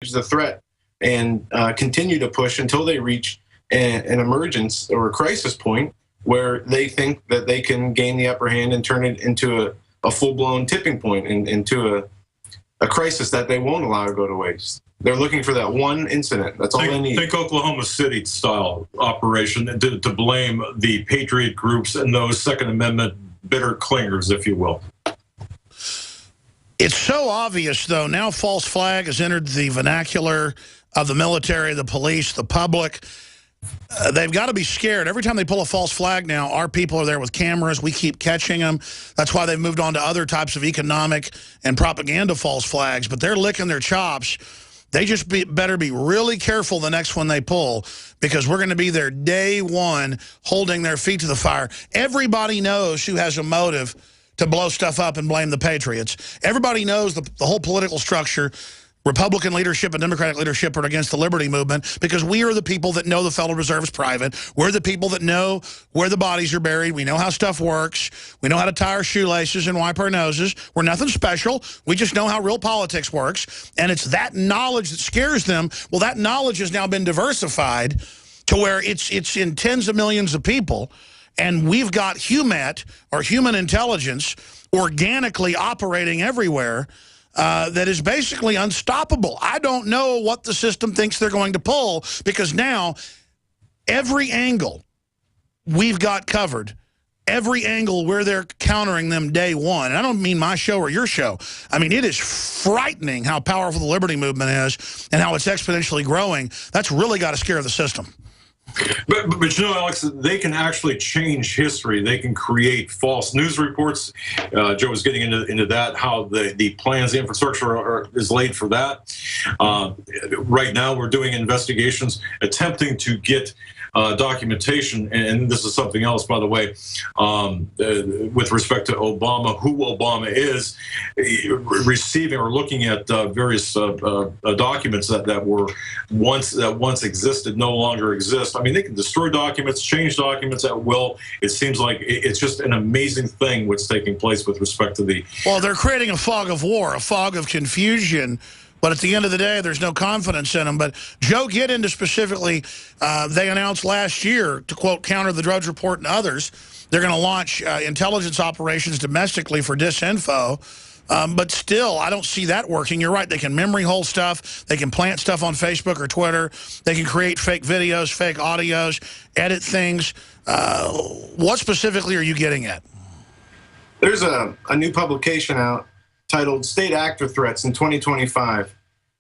the threat and continue to push until they reach an emergence or a crisis point where they think that they can gain the upper hand and turn it into a full-blown tipping point and into a crisis that they won't allow to go to waste. They're looking for that one incident. That's all they need. Think Oklahoma City style operation to blame the patriot groups and those Second Amendment bitter clingers, if you will. It's so obvious, though. Now false flag has entered the vernacular of the military, the police, the public. They've got to be scared. Every time they pull a false flag now, our people are there with cameras. We keep catching them. That's why they've moved on to other types of economic and propaganda false flags. But they're licking their chops. They just better be really careful the next one they pull, because we're going to be there day one holding their feet to the fire. Everybody knows who has a motive to blow stuff up and blame the patriots. Everybody knows the whole political structure. Republican leadership and Democratic leadership are against the liberty movement because we are the people that know the Federal Reserve is private. We're the people that know where the bodies are buried. We know how stuff works. We know how to tie our shoelaces and wipe our noses. We're nothing special. We just know how real politics works. And it's that knowledge that scares them. Well, that knowledge has now been diversified to where it's in tens of millions of people. And we've got HUMAT, or human intelligence, organically operating everywhere. That is basically unstoppable. I don't know what the system thinks they're going to pull, because now every angle we've got covered, every angle where they're countering them day one. And I don't mean my show or your show. I mean, it is frightening how powerful the liberty movement is and how it's exponentially growing. That's really got to scare the system. But you know, Alex, they can actually change history. They can create false news reports. Joe was getting into that, how the plans, the infrastructure is laid for that. Right now, we're doing investigations, attempting to get documentation, and this is something else, by the way, with respect to Obama, who Obama is, receiving or looking at various documents that once existed no longer exist. I mean, they can destroy documents, change documents at will. It seems like it's just an amazing thing what's taking place with respect to the... Well, they're creating a fog of war, a fog of confusion. But at the end of the day, there's no confidence in them. But Joe, get into specifically, they announced last year, to quote, counter the Drudge Report and others, they're going to launch intelligence operations domestically for disinfo. But still, I don't see that working. You're right. They can memory hole stuff. They can plant stuff on Facebook or Twitter. They can create fake videos, fake audios, edit things. What specifically are you getting at? There's a new publication out titled State Actor Threats in 2025.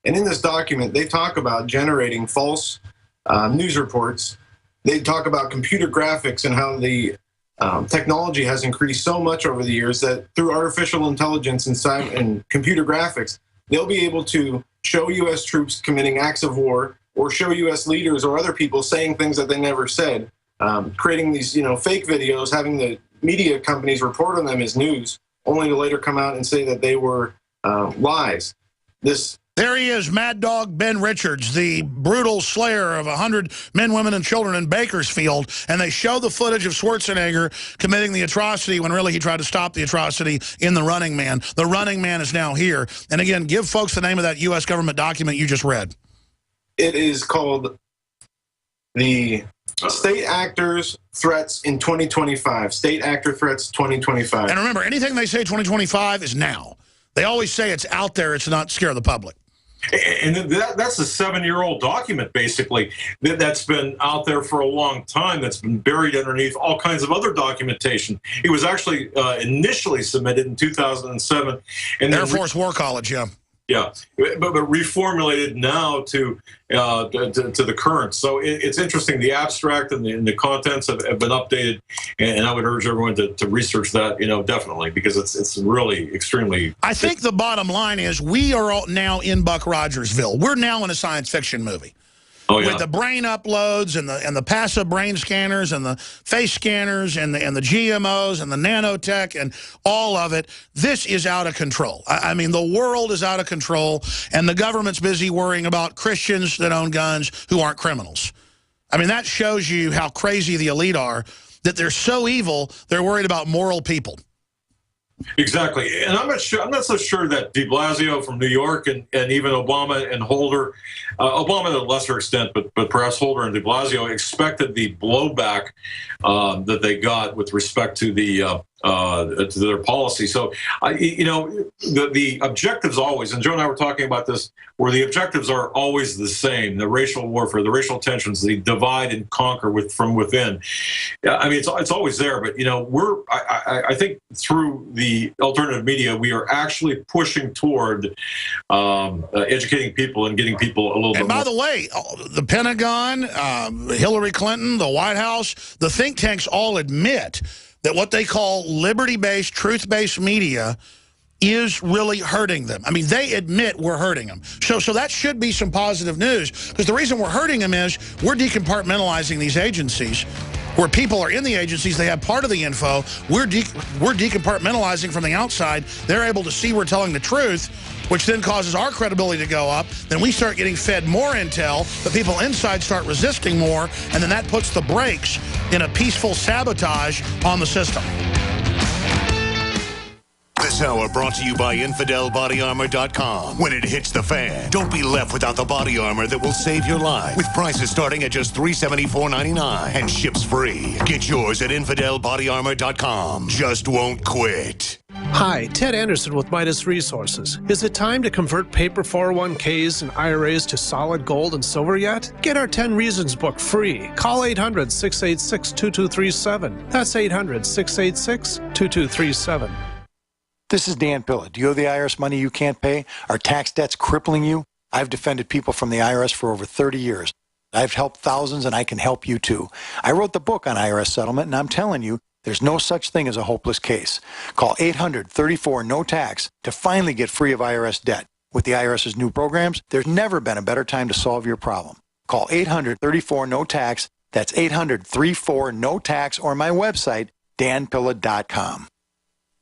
And in this document, they talk about generating false news reports. They talk about computer graphics and how the technology has increased so much over the years that through artificial intelligence and computer graphics, they'll be able to show U.S. troops committing acts of war or show U.S. leaders or other people saying things that they never said, creating these fake videos, having the media companies report on them as news, only to later come out and say that they were lies. There he is, Mad Dog Ben Richards, the brutal slayer of 100 men, women, and children in Bakersfield, and they show the footage of Schwarzenegger committing the atrocity when really he tried to stop the atrocity in The Running Man. The Running Man is now here. And again, give folks the name of that U.S. government document you just read. It is called the State Actors Threats in 2025. State Actor Threats 2025. And remember, anything they say 2025 is now. They always say it's out there, it's not scare the public. And that's a 7-year-old document, basically, that's been out there for a long time, that's been buried underneath all kinds of other documentation. It was actually initially submitted in 2007. And Air Force War College, yeah. Yeah, but reformulated now to the current. So it's interesting. The abstract and the contents have been updated, and I would urge everyone to research that, definitely, because it's really extremely... I think the bottom line is we are all now in Buck Rogersville. We're now in a science fiction movie. Oh, yeah. With the brain uploads and the passive brain scanners and the face scanners and the GMOs and the nanotech and all of it, this is out of control. I mean, the world is out of control, and the government's busy worrying about Christians that own guns who aren't criminals. I mean, that shows you how crazy the elite are, that they're so evil, they're worried about moral people. Exactly. And I'm not so sure that de Blasio from New York and even Obama and Holder, Obama to a lesser extent, but perhaps Holder and de Blasio expected the blowback that they got with respect to to their policy. So, the objectives always, and Joe and I were talking about this, where the objectives are always the same: the racial warfare, the racial tensions, the divide and conquer from within. I mean, it's always there. But I think through the alternative media, we are actually pushing toward educating people and getting people a little bit. And by the way, the Pentagon, Hillary Clinton, the White House, the think tanks all admit that what they call liberty-based, truth-based media is really hurting them. I mean, they admit we're hurting them. So that should be some positive news, because the reason we're hurting them is we're decompartmentalizing these agencies. Where people are in the agencies, they have part of the info. We're decompartmentalizing from the outside. They're able to see we're telling the truth, which then causes our credibility to go up. Then we start getting fed more intel. The people inside start resisting more, and then that puts the brakes in a peaceful sabotage on the system. This hour brought to you by InfidelBodyArmor.com. When it hits the fan, don't be left without the body armor that will save your life. With prices starting at just $374.99 and ships free. Get yours at InfidelBodyArmor.com. Just won't quit. Hi, Ted Anderson with Midas Resources. Is it time to convert paper 401ks and IRAs to solid gold and silver yet? Get our 10 Reasons book free. Call 800-686-2237. That's 800-686-2237. This is Dan Pilla. Do you owe the IRS money you can't pay? Are tax debts crippling you? I've defended people from the IRS for over 30 years. I've helped thousands, and I can help you too. I wrote the book on IRS settlement, and I'm telling you, there's no such thing as a hopeless case. Call 800-34-NO-TAX to finally get free of IRS debt. With the IRS's new programs, there's never been a better time to solve your problem. Call 800-34-NO-TAX. That's 800-34-NO-TAX, or my website, danpilla.com.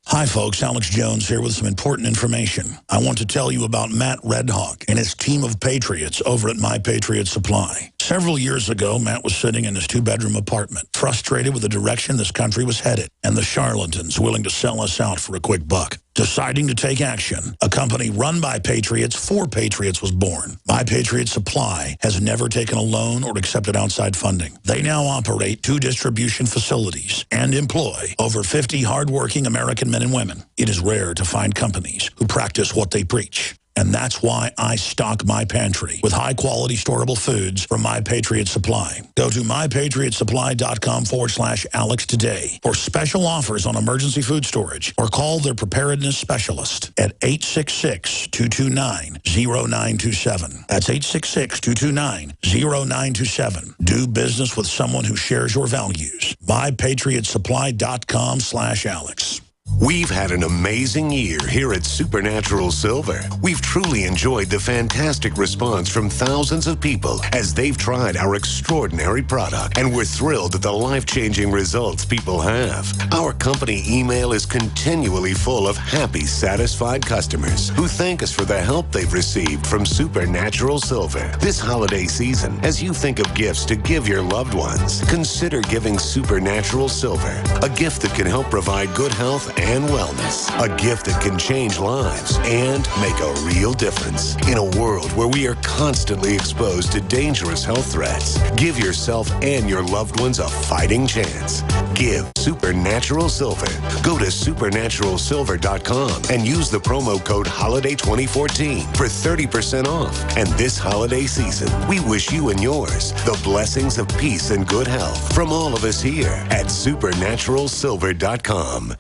Hi, folks. Alex Jones here with some important information. I want to tell you about Matt Redhawk and his team of patriots over at My Patriot Supply. Several years ago, Matt was sitting in his two-bedroom apartment, frustrated with the direction this country was headed and the charlatans willing to sell us out for a quick buck. Deciding to take action, a company run by patriots for patriots was born. My Patriot Supply has never taken a loan or accepted outside funding. They now operate 2 distribution facilities and employ over 50 hardworking American men and women. It is rare to find companies who practice what they preach. And that's why I stock my pantry with high-quality storable foods from My Patriot Supply. Go to mypatriotsupply.com/Alex today for special offers on emergency food storage, or call their preparedness specialist at 866-229-0927. That's 866-229-0927. Do business with someone who shares your values. mypatriotsupply.com/Alex. We've had an amazing year here at Supernatural Silver. We've truly enjoyed the fantastic response from thousands of people as they've tried our extraordinary product, and we're thrilled at the life-changing results people have. Our company email is continually full of happy, satisfied customers who thank us for the help they've received from Supernatural Silver. This holiday season, as you think of gifts to give your loved ones, consider giving Supernatural Silver, a gift that can help provide good health and wellness, a gift that can change lives and make a real difference. In a world where we are constantly exposed to dangerous health threats, give yourself and your loved ones a fighting chance. Give Supernatural Silver. Go to supernaturalsilver.com and use the promo code HOLIDAY2014 for 30% off. And this holiday season, we wish you and yours the blessings of peace and good health from all of us here at supernaturalsilver.com.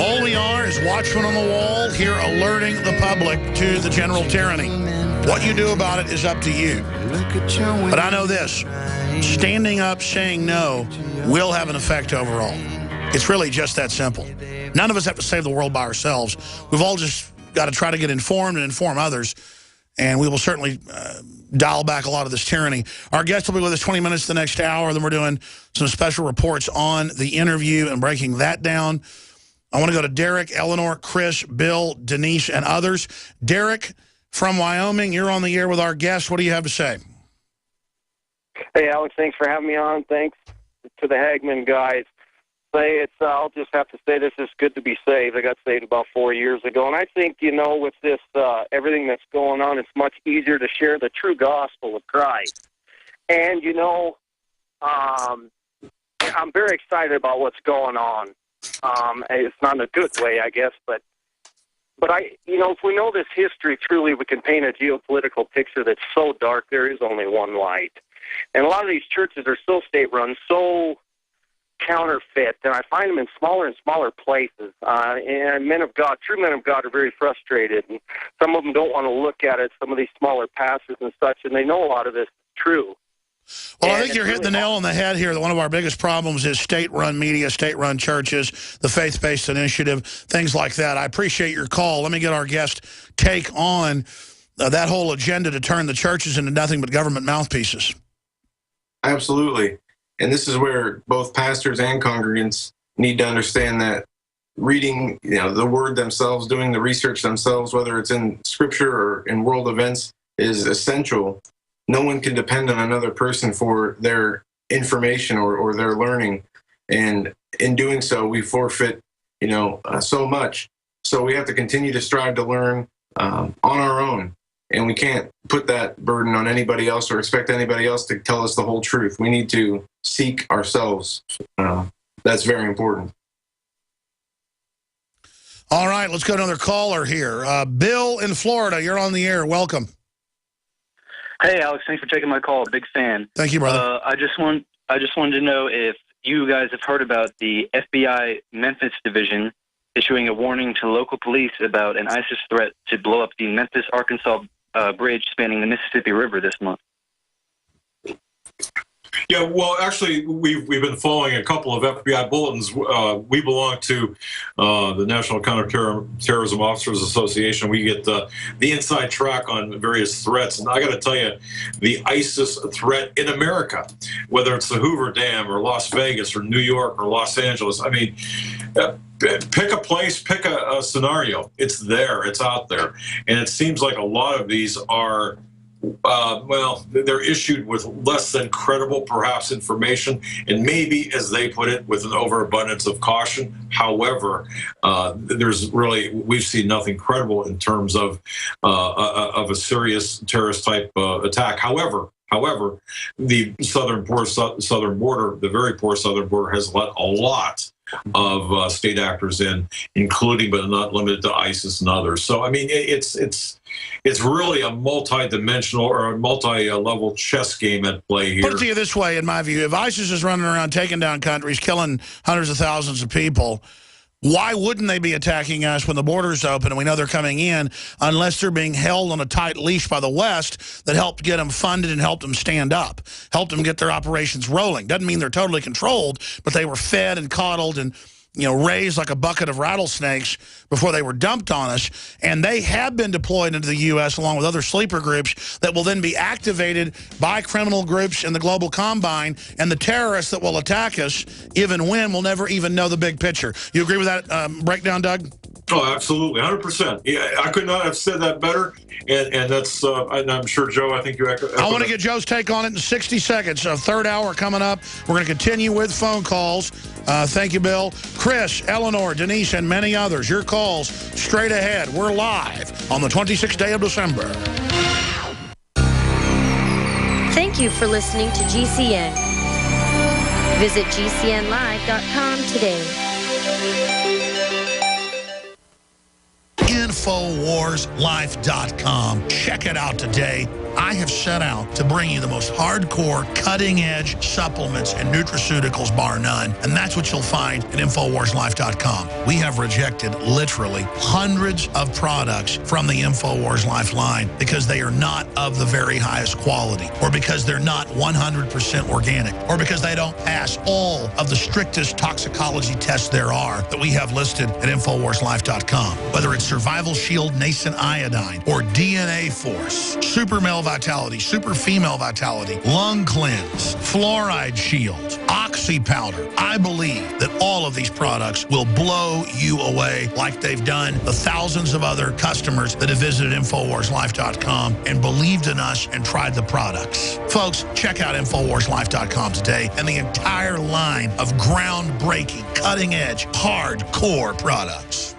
All we are is watchmen on the wall here alerting the public to the general tyranny. What you do about it is up to you. But I know this, standing up saying no will have an effect overall. It's really just that simple. None of us have to save the world by ourselves. We've all just got to try to get informed and inform others. And we will certainly dial back a lot of this tyranny. Our guest will be with us 20 minutes the next hour. Then we're doing some special reports on the interview and breaking that down. I want to go to Derek, Eleanor, Chris, Bill, Denise, and others. Derek from Wyoming, you're on the air with our guest. What do you have to say? Hey, Alex, thanks for having me on. Thanks. to the Hagman guys, say I'll just have to say this is good to be saved. I got saved about 4 years ago. And I think, with this, everything that's going on, it's much easier to share the true gospel of Christ. And, I'm very excited about what's going on. It's not in a good way, I guess, but if we know this history, truly we can paint a geopolitical picture that's so dark, there is only one light. And a lot of these churches are so state-run, so counterfeit, and I find them in smaller and smaller places. And men of God, true men of God, are very frustrated, and some of them don't want to look at it, some of these smaller pastors and such, and they know a lot of this is true. Well, I think you're hitting the nail on the head here. That one of our biggest problems is state-run media, state-run churches, the faith-based initiative, things like that. I appreciate your call. Let me get our guest take on that whole agenda to turn the churches into nothing but government mouthpieces. Absolutely. And this is where both pastors and congregants need to understand that reading, the word themselves, doing the research themselves, whether it's in scripture or in world events, is essential. No one can depend on another person for their information or their learning. And in doing so, we forfeit, so much. So we have to continue to strive to learn on our own. And we can't put that burden on anybody else or expect anybody else to tell us the whole truth. We need to seek ourselves. That's very important. All right, let's go to another caller here. Bill in Florida, you're on the air. Welcome. Hey, Alex, thanks for taking my call. Big fan. Thank you, brother. I just wanted to know if you guys have heard about the FBI Memphis division issuing a warning to local police about an ISIS threat to blow up the Memphis, Arkansas bridge spanning the Mississippi River this month. Yeah, well, actually, we've been following a couple of FBI bulletins. We belong to the National Counterterrorism Officers Association. We get the inside track on various threats. And I got to tell you, the ISIS threat in America, whether it's the Hoover Dam or Las Vegas or New York or Los Angeles, I mean, pick a place, pick a scenario. It's there. It's out there. And it seems like a lot of these are they're issued with less than credible, perhaps, information, and maybe, as they put it, with an overabundance of caution. However, we've seen nothing credible in terms of a serious terrorist type attack. However, the southern border, the very poor southern border, has let a lot of state actors in, including but not limited to ISIS and others. So, I mean, it's really a multi-dimensional or a multi-level chess game at play here. Put it to you this way, in my view, if ISIS is running around taking down countries, killing hundreds of thousands of people, why wouldn't they be attacking us when the border's open and we know they're coming in, unless they're being held on a tight leash by the West that helped get them funded and helped them stand up, helped them get their operations rolling? Doesn't mean they're totally controlled, but they were fed and coddled and raised like a bucket of rattlesnakes before they were dumped on us. And they have been deployed into the U.S. along with other sleeper groups that will then be activated by criminal groups in the global combine, and the terrorists that will attack us, even when, will never even know the big picture. You agree with that breakdown, Doug? Oh, absolutely, 100%. Yeah, I could not have said that better, and that's. And I'm sure, Joe, I think you echo. I want to get Joe's take on it in 60 seconds. Third hour coming up. We're going to continue with phone calls. Thank you, Bill. Chris, Eleanor, Denise, and many others. Your calls straight ahead. We're live on the 26th day of December. Thank you for listening to GCN. Visit GCNlive.com today. InfoWarsLife.com. Check it out today. I have set out to bring you the most hardcore, cutting-edge supplements and nutraceuticals, bar none. And that's what you'll find at InfoWarsLife.com. We have rejected literally hundreds of products from the InfoWars Life line because they are not of the very highest quality, or because they're not 100% organic, or because they don't pass all of the strictest toxicology tests there are that we have listed at InfoWarsLife.com. Whether it's Survival Shield Nascent Iodine or DNA Force, Super Male Vitality, Super Female Vitality, Lung Cleanse, Fluoride Shield, Ox Tulsi powder. I believe that all of these products will blow you away like they've done the thousands of other customers that have visited InfoWarsLife.com and believed in us and tried the products. Folks, check out InfoWarsLife.com today and the entire line of groundbreaking, cutting-edge, hardcore products.